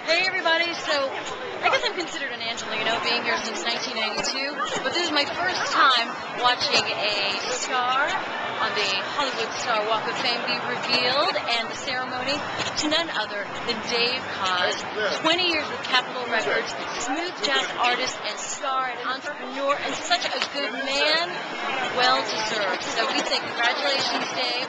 Hey everybody, so I guess I'm considered an Angelino, being here since 1992, but this is my first time watching a star on the Hollywood Star Walk of Fame be revealed, and the ceremony to none other than Dave Koz, 20 years with Capitol Records, smooth jazz artist and star and entrepreneur, and such a good man, well deserved. So we say congratulations, Dave.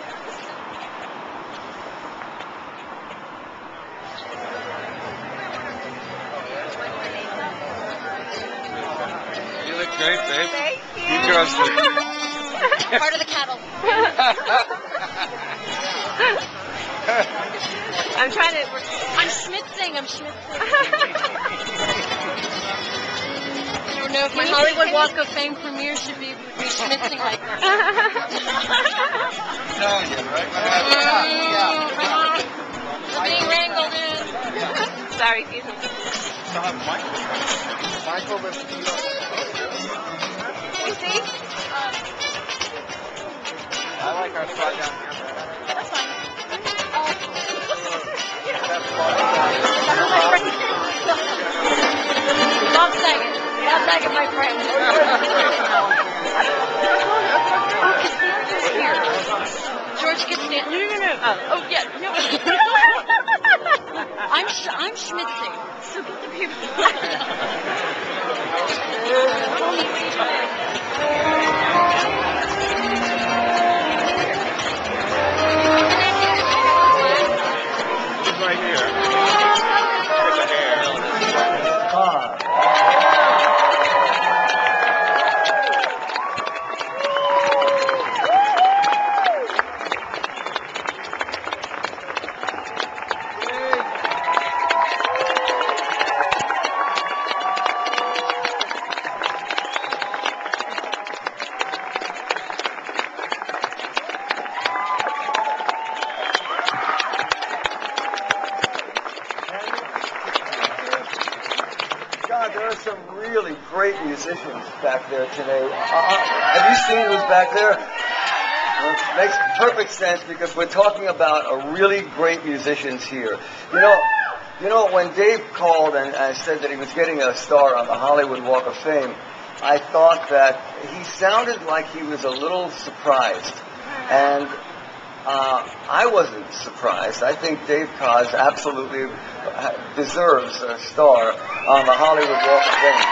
You look great, babe. Thank you. You girls look. Part of the cattle. I'm trying to. I'm schmitzing. I don't know if my Hollywood Walk of Fame premiere should be schmitzing like this. Italian, right? We're being wrangled in. Sorry, excuse me. Michael was. Can you see? I like our spot down here. That's fine. Bob Saget. Bob Saget, my friend. George Costanza. No. Oh, yeah. No. I'm schmitzing. So get the people. Right here. With the hair. God, there are some really great musicians back there today. Have you seen who's back there? Well, it makes perfect sense because we're talking about a really great musicians here. You know, when Dave called and said that he was getting a star on the Hollywood Walk of Fame, I thought that he sounded like he was a little surprised. And I wasn't surprised. I think Dave Koz absolutely deserves a star on the Hollywood Walk of Fame.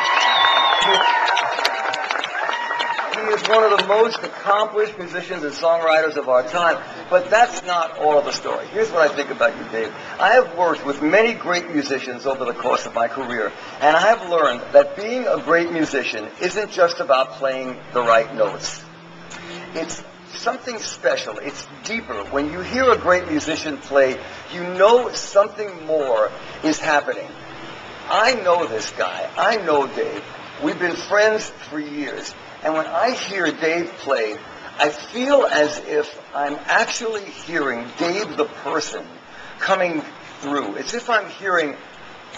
He is one of the most accomplished musicians and songwriters of our time, but that's not all of the story. Here's what I think about you, Dave. I have worked with many great musicians over the course of my career, and I have learned that being a great musician isn't just about playing the right notes. It's something special. It's deeper. When you hear a great musician play, you know something more is happening. I know this guy. I know Dave. We've been friends for years. And when I hear Dave play, I feel as if I'm actually hearing Dave the person coming through. It's if I'm hearing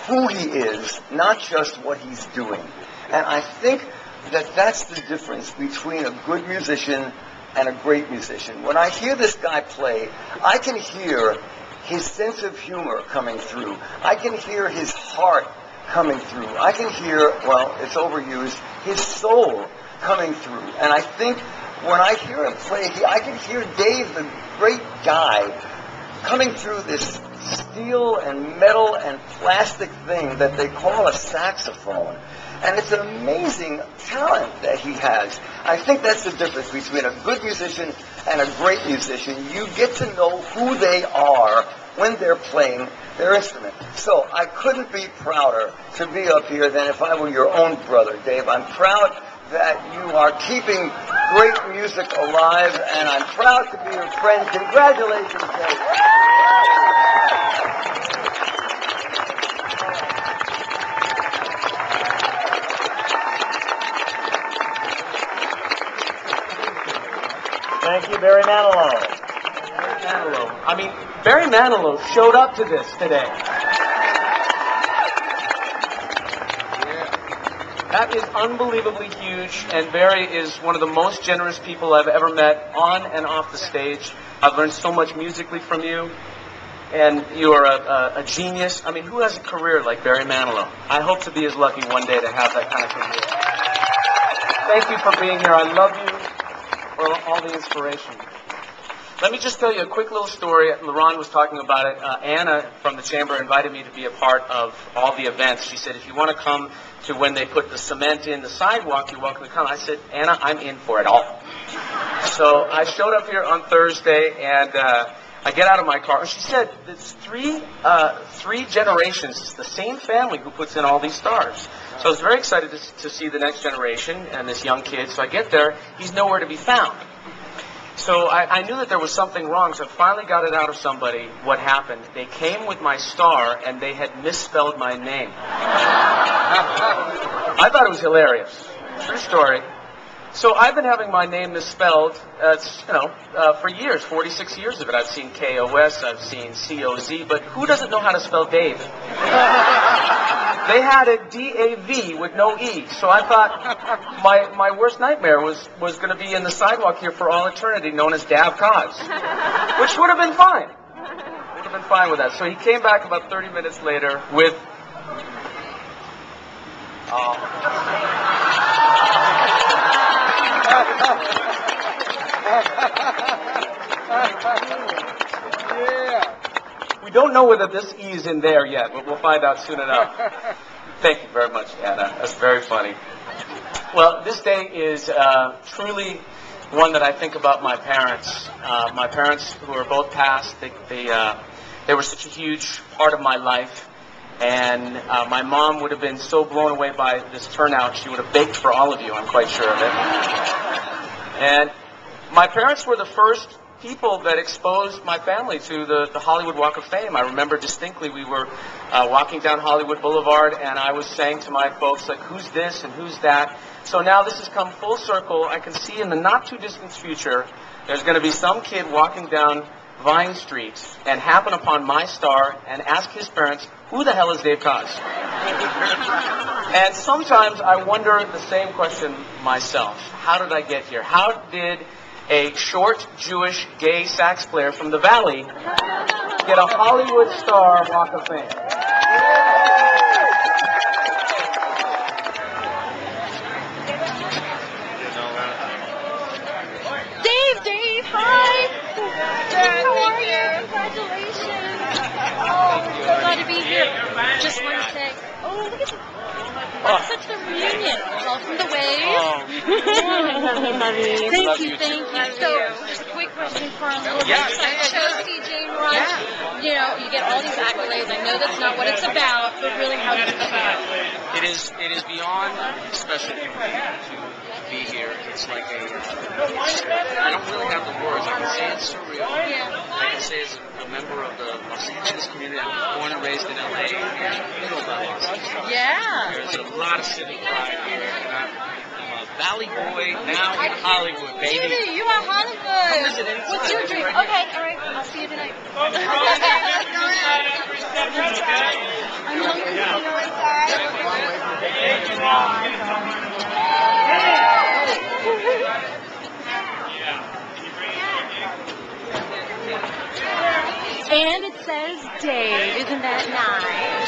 who he is, not just what he's doing. And I think that that's the difference between a good musician and a great musician. When I hear this guy play, I can hear his sense of humor coming through. I can hear his heart coming through. I can hear, well, it's overused, his soul coming through. And I think when I hear him play, I can hear Dave, the great guy, coming through this steel and metal and plastic thing that they call a saxophone. And it's an amazing talent that he has. I think that's the difference between a good musician and a great musician. You get to know who they are when they're playing their instrument. So I couldn't be prouder to be up here than if I were your own brother, Dave. I'm proud that you are keeping great music alive, and I'm proud to be your friend. Congratulations, Dave. Thank you, Barry Manilow. I mean, Barry Manilow showed up to this today. That is unbelievably huge, and Barry is one of the most generous people I've ever met on and off the stage. I've learned so much musically from you. and you are a genius. I mean, who has a career like Barry Manilow? I hope to be as lucky one day to have that kind of career. Thank you for being here. I love you for all the inspiration. Let me just tell you a quick little story. LaRon was talking about it. Anna from the Chamber invited me to be a part of all the events. She said, if you want to come to when they put the cement in the sidewalk, you're welcome to come. I said, Anna, I'm in for it all. So I showed up here on Thursday, and I get out of my car. She said, it's three generations. It's the same family who puts in all these stars. So I was very excited to see the next generation and this young kid. So I get there. He's nowhere to be found. So I knew that there was something wrong, so I finally got it out of somebody what happened. They came with my star, and they had misspelled my name. I thought it was hilarious. True story. So I've been having my name misspelled, for years, 46 years of it. I've seen K-O-S, I've seen C-O-Z, but who doesn't know how to spell Dave? They had it D-A-V with no E. So I thought my worst nightmare was going to be in the sidewalk here for all eternity, known as Dav Kaz, which would have been fine. Would have been fine with that. So he came back about 30 minutes later with... We don't know whether this E is in there yet, but we'll find out soon enough. Thank you very much, Anna. That's very funny. Well, this day is truly one that I think about my parents. My parents, who are both passed, they were such a huge part of my life. And my mom would have been so blown away by this turnout, she would have baked for all of you, I'm quite sure of it. And my parents were the first people that exposed my family to the Hollywood Walk of Fame. I remember distinctly we were walking down Hollywood Boulevard, and I was saying to my folks, like, who's this and who's that? So now this has come full circle. I can see in the not-too-distant future, there's going to be some kid walking down Vine Street and happen upon my star and ask his parents, who the hell is Dave Kaz? And sometimes I wonder the same question myself. How did I get here? How did a short Jewish gay sax player from the Valley get a Hollywood star Walk of Fame? Dave, hi! How are you? Congratulations! Oh, so glad to be here. Just want to say, oh, look at this. That's such a reunion. It's all from the waves. Thank you. So, just a quick question for a little bit. Shows CJ Run. Yeah. You know, you get all these accolades. I know that's not what it's about, but really, how does it feel? It is beyond special for me to be here. It's like I don't really have the words. I can say it's surreal. Yeah. I can say as a member of the Los Angeles community, I was born and raised in LA, and thrilled by Los Angeles. Yeah. There's a lot of civic pride here. I'm a Valley boy now in Hollywood, baby. Baby, you are Hollywood. Come visit anytime. What's your dream? Okay, all right. I'll see you tonight. I'm And it says Dave. Isn't that nice?